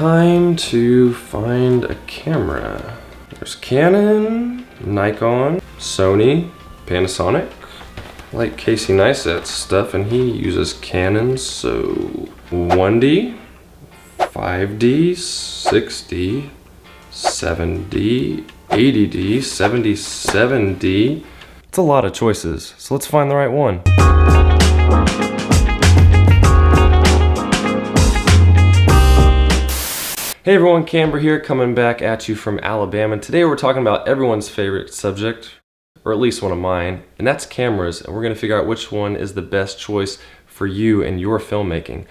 time to find a camera. There's Canon, Nikon, Sony, Panasonic. I like Casey Neistat's stuff, and he uses Canon, so 1D, 5D, 6D, 7D, 80D, 77D. It's a lot of choices, so let's find the right one. Hey everyone, Camber here, coming back at you from Alabama. And today we're talking about everyone's favorite subject, or at least one of mine, and that's cameras. And we're gonna figure out which one is the best choice for you and your filmmaking. And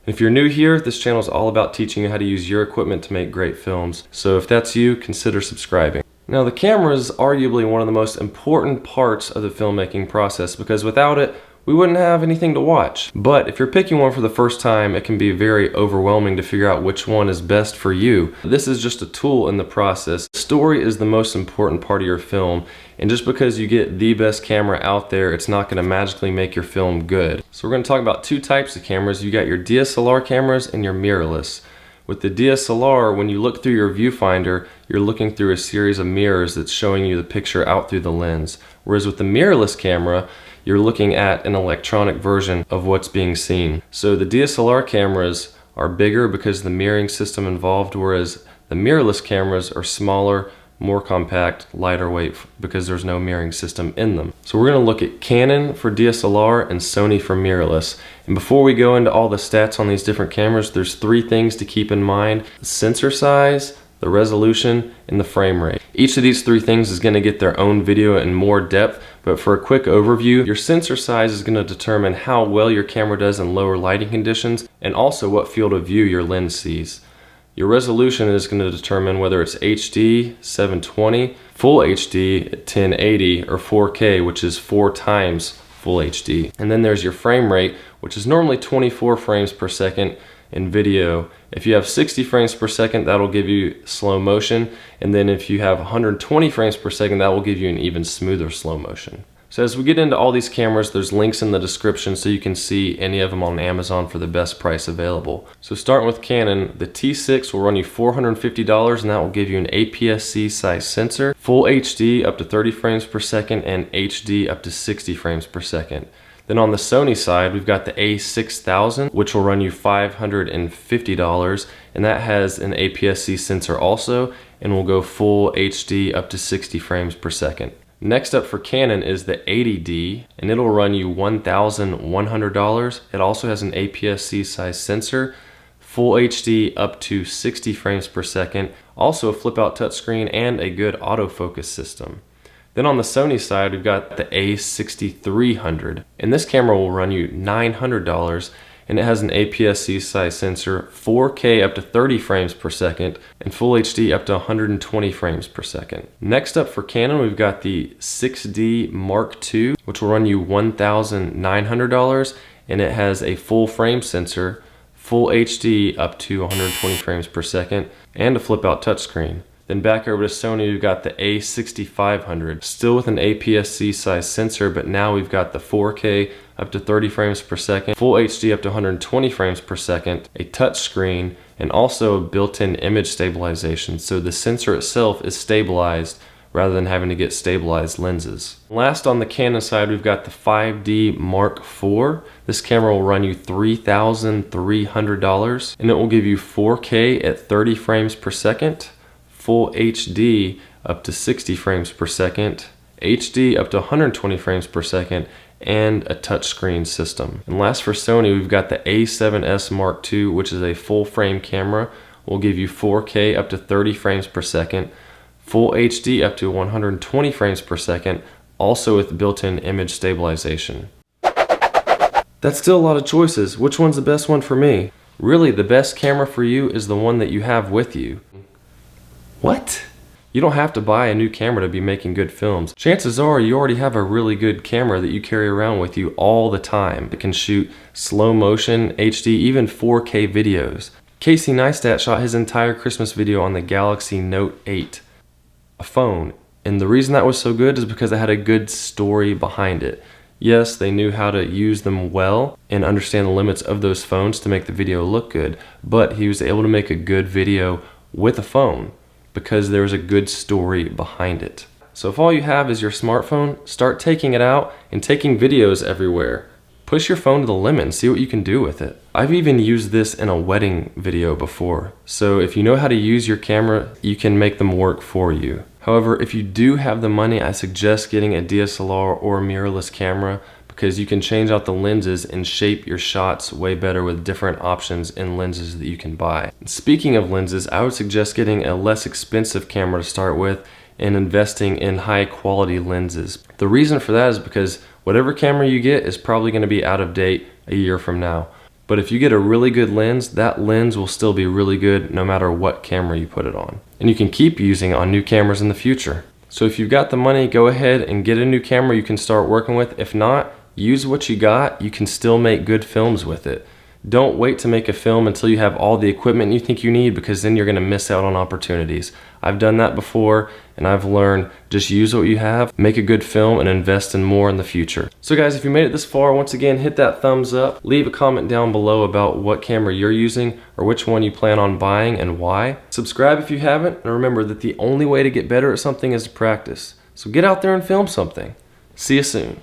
if you're new here, this channel is all about teaching you how to use your equipment to make great films. So if that's you, consider subscribing. Now the camera is arguably one of the most important parts of the filmmaking process, because without it, we wouldn't have anything to watch. But if you're picking one for the first time, it can be very overwhelming to figure out which one is best for you. This is just a tool in the process. Story is the most important part of your film, and just because you get the best camera out there, it's not gonna magically make your film good. So we're gonna talk about two types of cameras. You got your DSLR cameras and your mirrorless. With the DSLR, when you look through your viewfinder, you're looking through a series of mirrors that's showing you the picture out through the lens. Whereas with the mirrorless camera, you're looking at an electronic version of what's being seen. So the DSLR cameras are bigger because of the mirroring system involved, whereas the mirrorless cameras are smaller, more compact, lighter weight because there's no mirroring system in them. So we're gonna look at Canon for DSLR and Sony for mirrorless. And before we go into all the stats on these different cameras, there's three things to keep in mind: the sensor size, the resolution, and the frame rate. Each of these three things is gonna get their own video in more depth, but for a quick overview, your sensor size is gonna determine how well your camera does in lower lighting conditions, and also what field of view your lens sees. Your resolution is gonna determine whether it's HD, 720, full HD at 1080, or 4K, which is 4 times full HD. And then there's your frame rate, which is normally 24 frames per second in video. If you have 60 frames per second, that'll give you slow motion. And then if you have 120 frames per second, that will give you an even smoother slow motion. So as we get into all these cameras, there's links in the description so you can see any of them on Amazon for the best price available. So starting with Canon, the T6 will run you $450, and that will give you an APS-C size sensor, full HD up to 30 frames per second, and HD up to 60 frames per second. Then on the Sony side, we've got the A6000, which will run you $550, and that has an APS-C sensor also, and will go full HD up to 60 frames per second. Next up for Canon is the 80D, and it'll run you $1,100. It also has an APS-C size sensor, full HD up to 60 frames per second, also a flip-out touchscreen, and a good autofocus system. Then on the Sony side, we've got the A6300, and this camera will run you $900, and it has an APS-C size sensor, 4K up to 30 frames per second, and full HD up to 120 frames per second. Next up for Canon, we've got the 6D Mark II, which will run you $1,900, and it has a full frame sensor, full HD up to 120 frames per second, and a flip-out touchscreen. Then back over to Sony, we've got the A6500, still with an APS-C size sensor, but now we've got the 4K up to 30 frames per second, full HD up to 120 frames per second, a touch screen, and also a built-in image stabilization. So the sensor itself is stabilized rather than having to get stabilized lenses. Last on the Canon side, we've got the 5D Mark IV. This camera will run you $3,300, and it will give you 4K at 30 frames per second, full HD up to 60 frames per second, HD up to 120 frames per second, and a touchscreen system. And last for Sony, we've got the A7S Mark II, which is a full frame camera. Will give you 4K up to 30 frames per second, full HD up to 120 frames per second, also with built-in image stabilization. That's still a lot of choices. Which one's the best one for me? Really, the best camera for you is the one that you have with you. What? You don't have to buy a new camera to be making good films. Chances are you already have a really good camera that you carry around with you all the time. It can shoot slow motion, HD, even 4K videos. Casey Neistat shot his entire Christmas video on the Galaxy Note 8, a phone. And the reason that was so good is because it had a good story behind it. Yes, they knew how to use them well and understand the limits of those phones to make the video look good, but he was able to make a good video with a phone because there was a good story behind it. So if all you have is your smartphone, start taking it out and taking videos everywhere. Push your phone to the limit and see what you can do with it. I've even used this in a wedding video before. So if you know how to use your camera, you can make them work for you. However, if you do have the money, I suggest getting a DSLR or mirrorless camera because you can change out the lenses and shape your shots way better with different options in lenses that you can buy. Speaking of lenses, I would suggest getting a less expensive camera to start with and investing in high quality lenses. The reason for that is because whatever camera you get is probably going to be out of date a year from now. But if you get a really good lens, that lens will still be really good no matter what camera you put it on. And you can keep using it on new cameras in the future. So if you've got the money, go ahead and get a new camera you can start working with. If not, use what you got. You can still make good films with it. Don't wait to make a film until you have all the equipment you think you need, because then you're going to miss out on opportunities. I've done that before and I've learned just use what you have, make a good film, and invest in more in the future. So guys, if you made it this far, once again, hit that thumbs up. Leave a comment down below about what camera you're using or which one you plan on buying and why. Subscribe if you haven't, and remember that the only way to get better at something is to practice. So get out there and film something. See you soon.